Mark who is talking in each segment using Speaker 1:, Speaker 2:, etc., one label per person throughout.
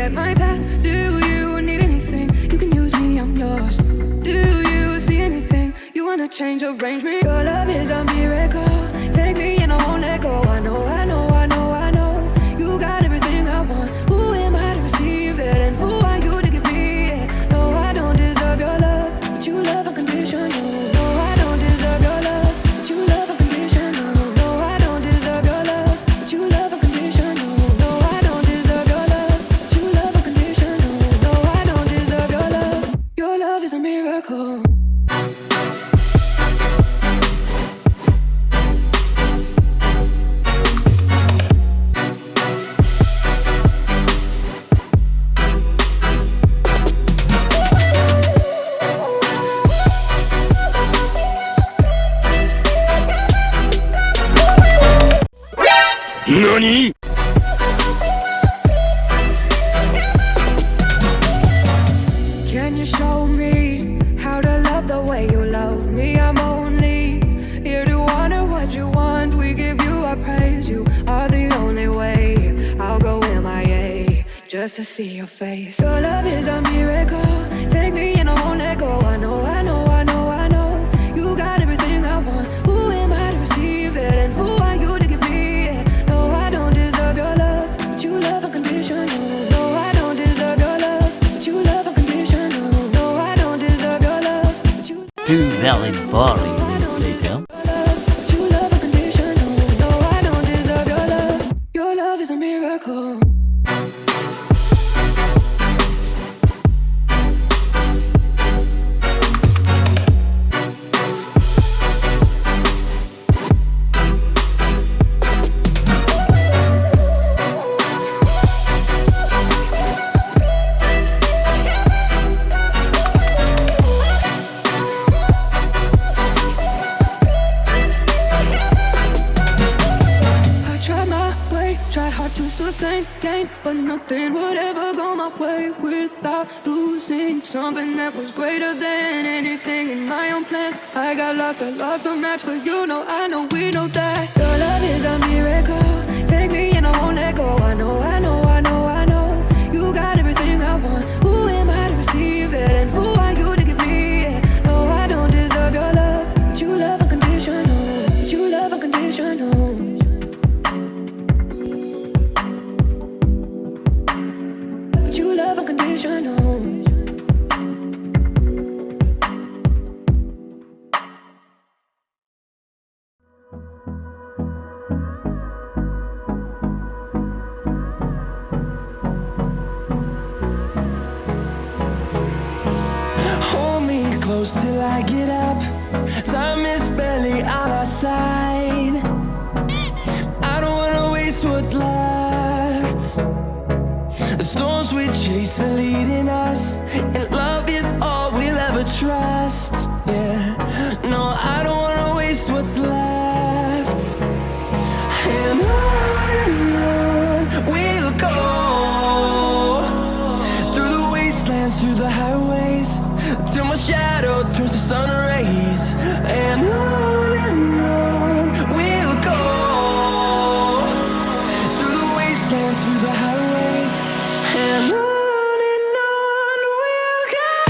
Speaker 1: at my past. Do you need anything? You can use me, I'm yours. Do you see anything? You wanna change, arrange me? Your love is a miracle. Take me and I won't let go. I know, I know, I know, I know. You got everything I want. Who am I to receive it? And who are you to give me it? No, I don't deserve your love, but you love unconditional. No, I don't deserve your love, but you love unconditional. No, I don't deserve your love, but you love unconditional. No, I don't deserve your love, but you love unconditional. No, I don't deserve your love. Your love is a miracle.
Speaker 2: NANI?!
Speaker 1: Can you show me how to love the way you love me? I'm only here to honor what you want. We give you our praise. You are the only way. I'll go MIA just to see your face. Your love is a miracle. Take me and I won't let go. I know, I know, I know, I know. You got everything I want. Who am I to receive it? And who are you to give me it? No, I don't deserve your love, but you love unconditional. No, I don't deserve your love, but you love unconditional. No, I don't deserve your love, but you
Speaker 3: Two very boring minutes later.
Speaker 1: but you love unconditional. No, I don't deserve your love. Your love is a miracle. I tried my way, tried hard to sustain gain, but nothing would ever go my way without losing something that was greater than anything in my own plan. I got lost, I lost the match, but you know, I know, we know that your love is a miracle. Take me and I won't let go. I know, I know, I know, I know. You got everything I want. Who am I to receive it? And who are you to give me it? No, I don't deserve your love, but you love unconditional. But you love unconditional. But you love unconditional.
Speaker 4: Hold me close till I get up. Time is barely on our side. I don't wanna waste what's left. The storms we chase are leading us, and love is all we'll ever trust. Yeah, no, I don't wanna waste what's left. And on we'll go, through the wastelands, through the highways, till my shadow turns to sun rays. And on we'll go, through the wastelands, through the highways. And on we'll go.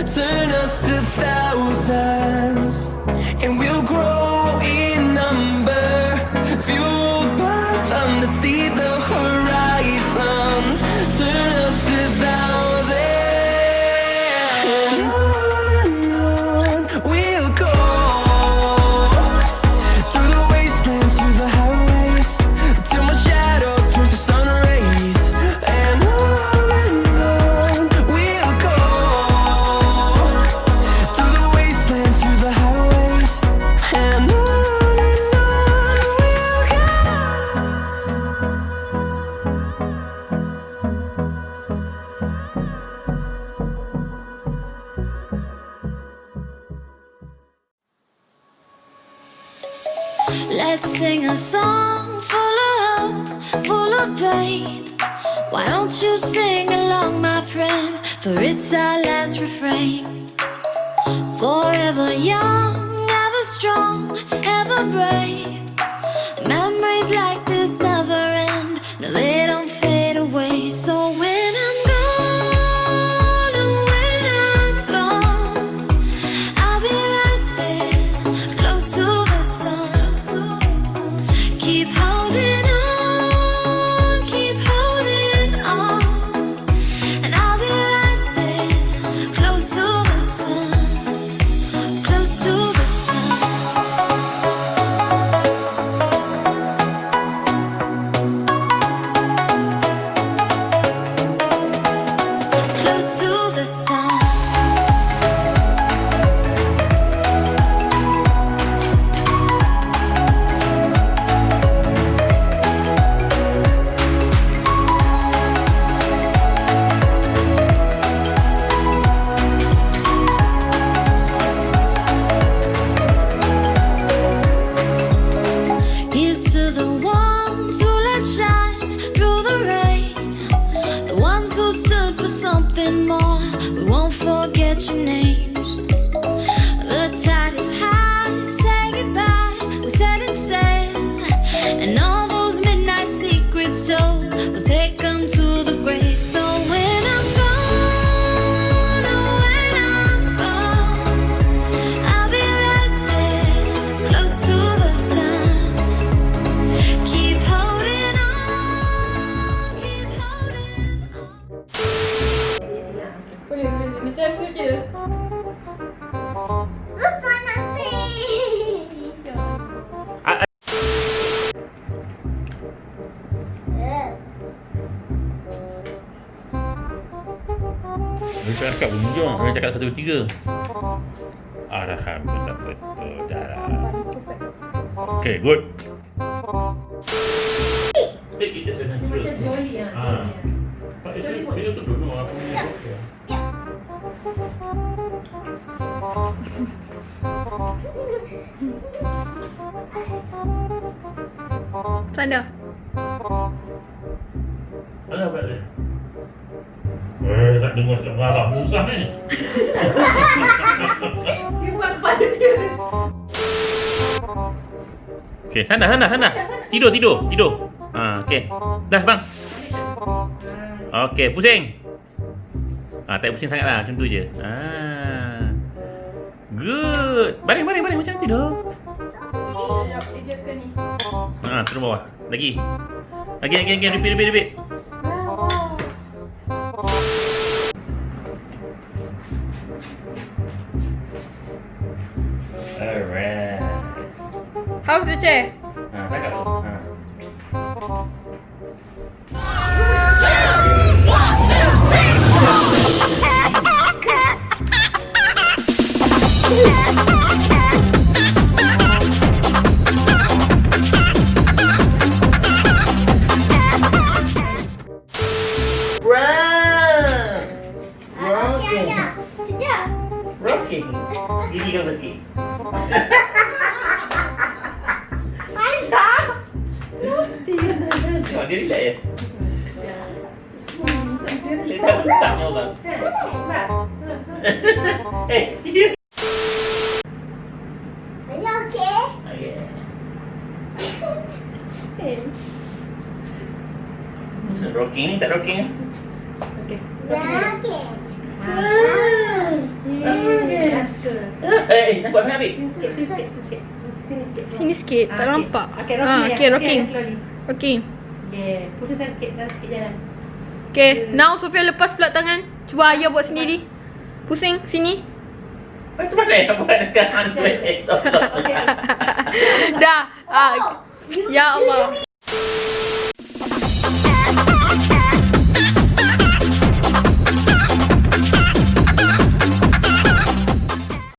Speaker 4: turn us to thousands, and we'll grow in number, fueled by them to see the horizon, turn us to thousands, and on we'll go, through the wastelands, through the highways, till my shadow turns to sun rays, and on we'll go, through the wastelands, through the highways, and on we'll go.
Speaker 1: Let's sing a song full of hope, full of pain. Why don't you sing along, my friend? For it's our last refrain. Forever young, ever strong, ever brave. Memories like this never end. No, they don't fade away. So when I'm gone, oh, when I'm gone, I'll be right there, close to the sun. Keep holding on, and I'll be right there, close to the sun, close to the sun. Close to the sun. Here's to the ones who let shine through the rain, the ones who stood for something more. We won't forget your names. The tide is high, say goodbye, we're setting sail, and all those midnight secrets told, we'll take them to the grave. So when I'm gone, oh, when I'm gone, I'll be right there, close to the sun. Keep holding on, keep holding on.
Speaker 2: Boleh, minta aku je.
Speaker 5: Susah nanti.
Speaker 6: Dia cakap unjung, dia cakap 1, 2, 3. Arahan pun tak betul dah lah. Okay, good. Take it as a natural.
Speaker 2: Macam jolly lah.
Speaker 6: Ah. But actually, dia tu dulu aku ni.
Speaker 2: Sana.
Speaker 6: Mana balik? Tak dengar cakap abang susah ni.
Speaker 2: Dia buat kepala dia.
Speaker 6: Okay, sana. Tidur. Okay. Dah bang. Okay, pusing. Tak pusing sangat lah, macam tu je. Good. Baring macam tidur.
Speaker 2: Adjustkan ni.
Speaker 6: Terus bawah. Lagi. Repeat. Alright.
Speaker 2: How's the chair?
Speaker 6: Cakap tu. Rocking. Gigi kau sikit. Tengok dia relax ya. Dia tak letaknya orang.
Speaker 5: Are you okay?
Speaker 6: Maksud rocking ni tak rocking eh?
Speaker 2: Okay.
Speaker 5: Okay.
Speaker 6: nampak sangat Fik.
Speaker 7: Sini sikit, sini sikit, sini sikit. Sini sikit.
Speaker 2: Sini sikit, tak
Speaker 7: Ah,
Speaker 2: nampak.
Speaker 7: Okay, rocking ya.
Speaker 2: Okay, rocking.
Speaker 7: Slowly.
Speaker 2: Okay.
Speaker 7: Okay, pusing sana sikit jalan.
Speaker 2: Okay, now Sofia lepas pula tangan. Cuba Ayah buat sendiri. Pusing, sini.
Speaker 6: Macam mana yang buat dekat armrest?
Speaker 7: Okay.
Speaker 2: Dah. Ya Allah.